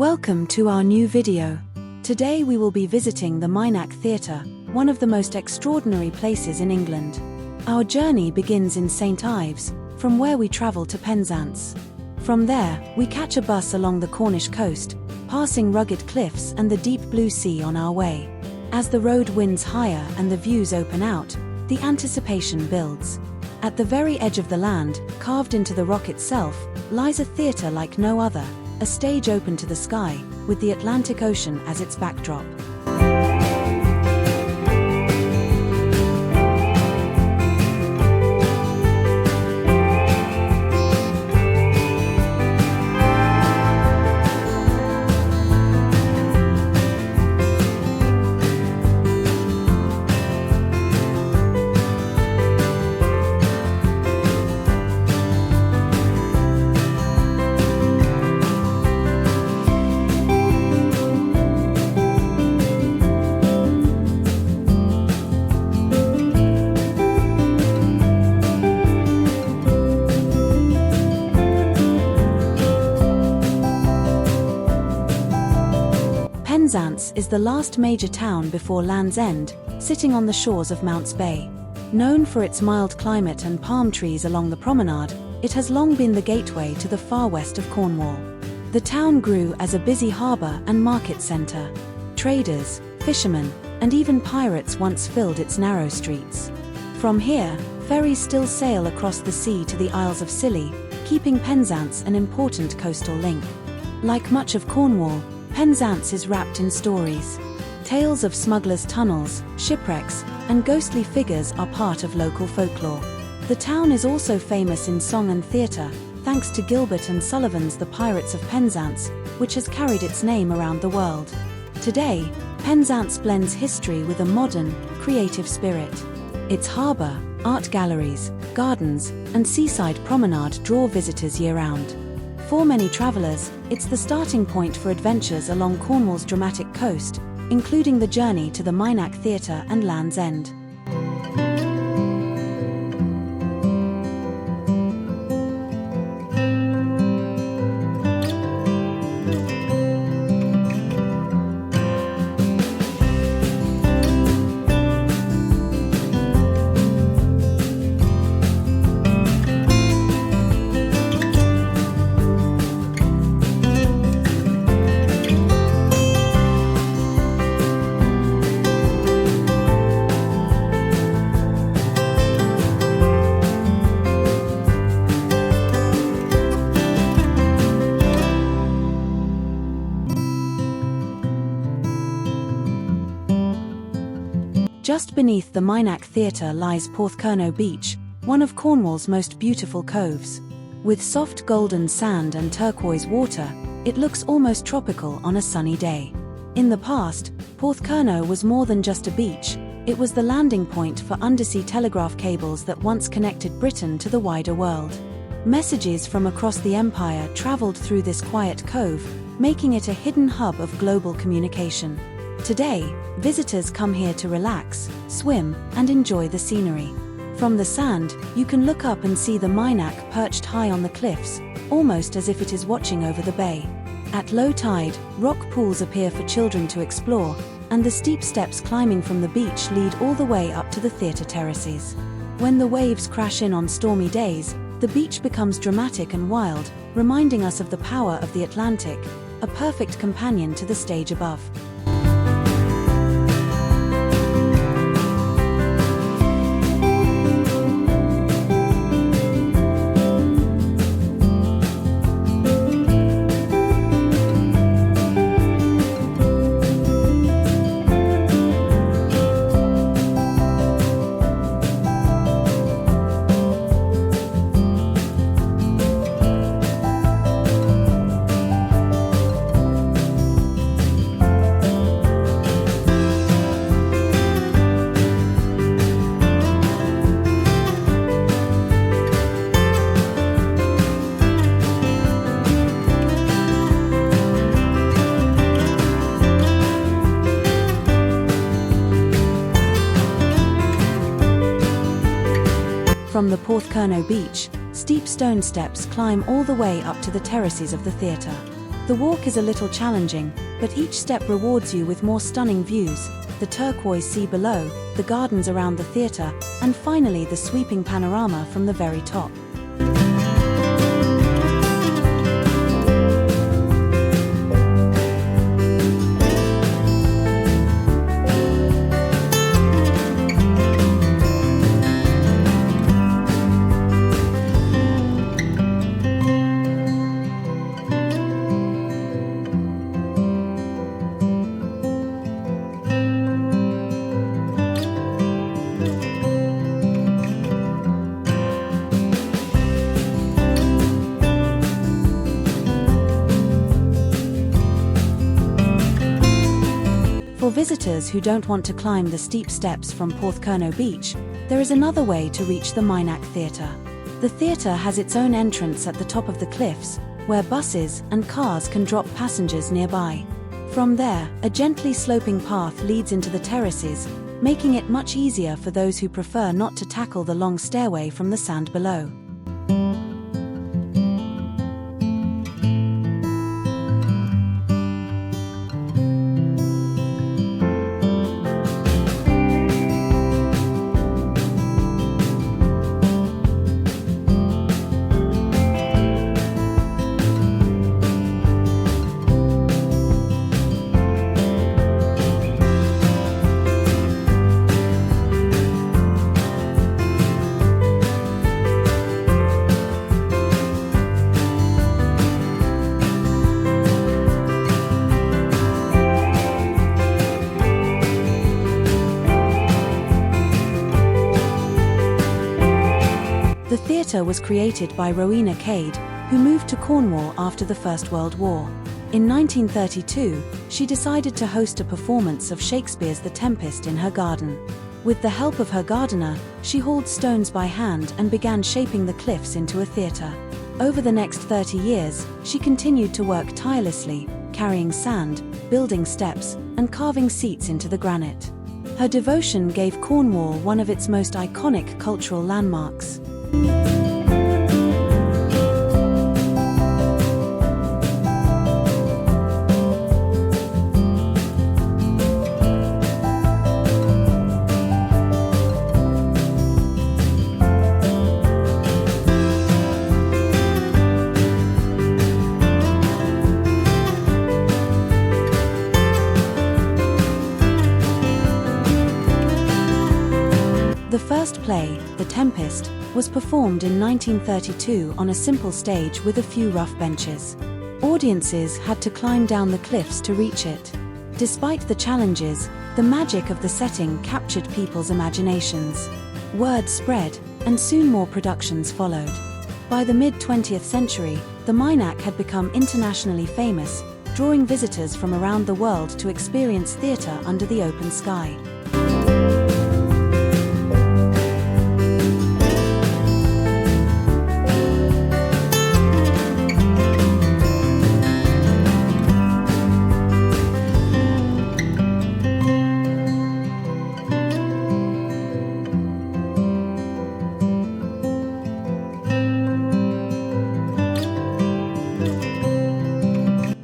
Welcome to our new video. Today we will be visiting the Minack Theatre, one of the most extraordinary places in England. Our journey begins in St. Ives, from where we travel to Penzance. From there, we catch a bus along the Cornish coast, passing rugged cliffs and the deep blue sea on our way. As the road winds higher and the views open out, the anticipation builds. At the very edge of the land, carved into the rock itself, lies a theatre like no other, a stage open to the sky, with the Atlantic Ocean as its backdrop. Penzance is the last major town before Land's End, sitting on the shores of Mounts Bay. Known for its mild climate and palm trees along the promenade, it has long been the gateway to the far west of Cornwall. The town grew as a busy harbour and market centre. Traders, fishermen, and even pirates once filled its narrow streets. From here, ferries still sail across the sea to the Isles of Scilly, keeping Penzance an important coastal link. Like much of Cornwall, Penzance is wrapped in stories. Tales of smugglers' tunnels, shipwrecks, and ghostly figures are part of local folklore. The town is also famous in song and theatre, thanks to Gilbert and Sullivan's The Pirates of Penzance, which has carried its name around the world. Today, Penzance blends history with a modern, creative spirit. Its harbour, art galleries, gardens, and seaside promenade draw visitors year-round. For many travellers, it's the starting point for adventures along Cornwall's dramatic coast, including the journey to the Minack Theatre and Land's End. Just beneath the Minack Theatre lies Porthcurno Beach, one of Cornwall's most beautiful coves. With soft golden sand and turquoise water, it looks almost tropical on a sunny day. In the past, Porthcurno was more than just a beach, it was the landing point for undersea telegraph cables that once connected Britain to the wider world. Messages from across the empire travelled through this quiet cove, making it a hidden hub of global communication. Today, visitors come here to relax, swim, and enjoy the scenery. From the sand, you can look up and see the Minack perched high on the cliffs, almost as if it is watching over the bay. At low tide, rock pools appear for children to explore, and the steep steps climbing from the beach lead all the way up to the theatre terraces. When the waves crash in on stormy days, the beach becomes dramatic and wild, reminding us of the power of the Atlantic, a perfect companion to the stage above. From the Porthcurno beach, steep stone steps climb all the way up to the terraces of the theatre. The walk is a little challenging, but each step rewards you with more stunning views: the turquoise sea below, the gardens around the theatre, and finally the sweeping panorama from the very top. For visitors who don't want to climb the steep steps from Porthcurno Beach, there is another way to reach the Minack Theatre. The theatre has its own entrance at the top of the cliffs, where buses and cars can drop passengers nearby. From there, a gently sloping path leads into the terraces, making it much easier for those who prefer not to tackle the long stairway from the sand below. The theatre was created by Rowena Cade, who moved to Cornwall after the First World War. In 1932, she decided to host a performance of Shakespeare's The Tempest in her garden. With the help of her gardener, she hauled stones by hand and began shaping the cliffs into a theatre. Over the next 30 years, she continued to work tirelessly, carrying sand, building steps, and carving seats into the granite. Her devotion gave Cornwall one of its most iconic cultural landmarks. The first play, The Tempest, was performed in 1932 on a simple stage with a few rough benches. Audiences had to climb down the cliffs to reach it. Despite the challenges, the magic of the setting captured people's imaginations. Word spread, and soon more productions followed. By the mid-20th century, the Minack had become internationally famous, drawing visitors from around the world to experience theatre under the open sky.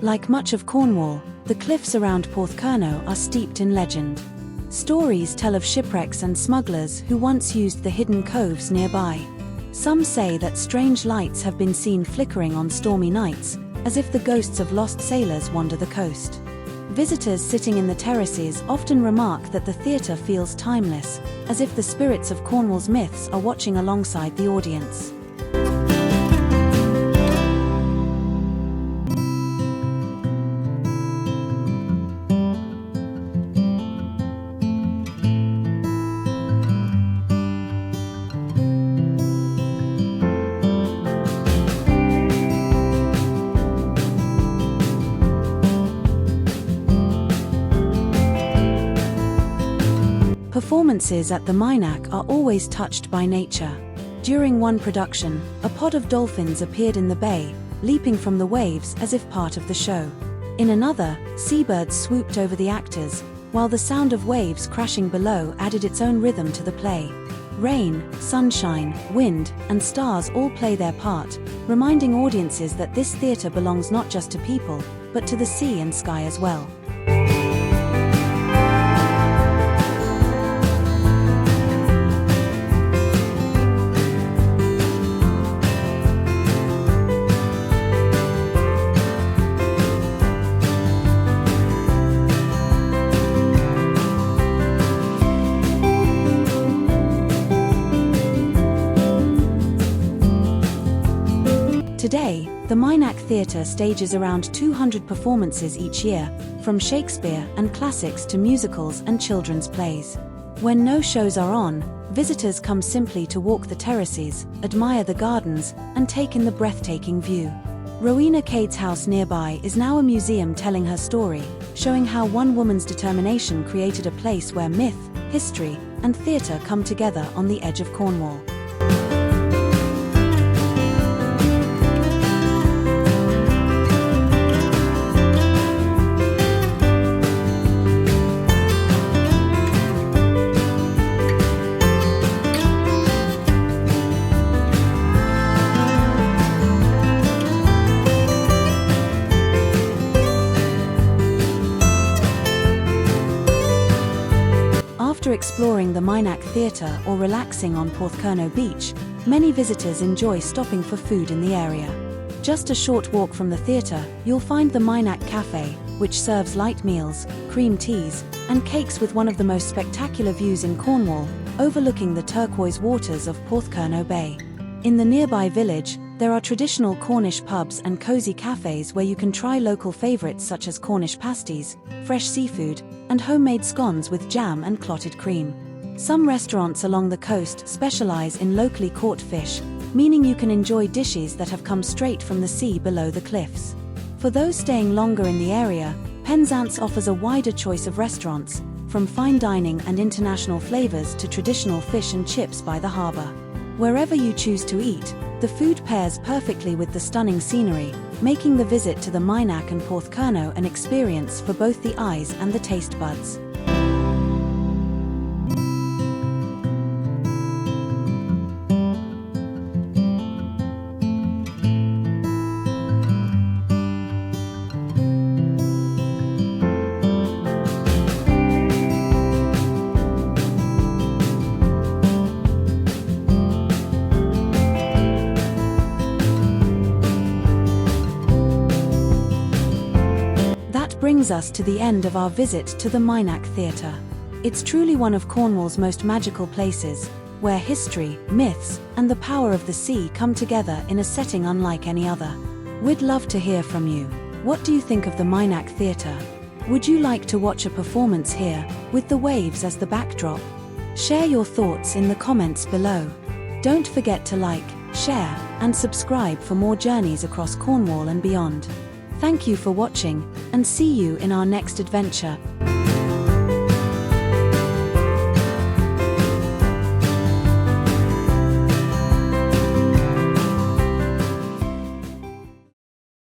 Like much of Cornwall, the cliffs around Porthcurno are steeped in legend. Stories tell of shipwrecks and smugglers who once used the hidden coves nearby. Some say that strange lights have been seen flickering on stormy nights, as if the ghosts of lost sailors wander the coast. Visitors sitting in the terraces often remark that the theatre feels timeless, as if the spirits of Cornwall's myths are watching alongside the audience. Performances at the Minack are always touched by nature. During one production, a pod of dolphins appeared in the bay, leaping from the waves as if part of the show. In another, seabirds swooped over the actors, while the sound of waves crashing below added its own rhythm to the play. Rain, sunshine, wind, and stars all play their part, reminding audiences that this theatre belongs not just to people, but to the sea and sky as well. Today, the Minack Theatre stages around 200 performances each year, from Shakespeare and classics to musicals and children's plays. When no shows are on, visitors come simply to walk the terraces, admire the gardens, and take in the breathtaking view. Rowena Cade's house nearby is now a museum telling her story, showing how one woman's determination created a place where myth, history, and theatre come together on the edge of Cornwall. After exploring the Minack Theatre or relaxing on Porthcurno Beach, many visitors enjoy stopping for food in the area. Just a short walk from the theatre, you'll find the Minack Cafe, which serves light meals, cream teas, and cakes with one of the most spectacular views in Cornwall, overlooking the turquoise waters of Porthcurno Bay. In the nearby village, there are traditional Cornish pubs and cosy cafes where you can try local favourites such as Cornish pasties, fresh seafood, and homemade scones with jam and clotted cream. Some restaurants along the coast specialise in locally caught fish, meaning you can enjoy dishes that have come straight from the sea below the cliffs. For those staying longer in the area, Penzance offers a wider choice of restaurants, from fine dining and international flavours to traditional fish and chips by the harbour. Wherever you choose to eat, the food pairs perfectly with the stunning scenery, making the visit to the Minack and Porthcurno an experience for both the eyes and the taste buds. Brings us to the end of our visit to the Minack Theatre. It's truly one of Cornwall's most magical places, where history, myths, and the power of the sea come together in a setting unlike any other. We'd love to hear from you. What do you think of the Minack Theatre? Would you like to watch a performance here, with the waves as the backdrop? Share your thoughts in the comments below. Don't forget to like, share, and subscribe for more journeys across Cornwall and beyond. Thank you for watching, and see you in our next adventure.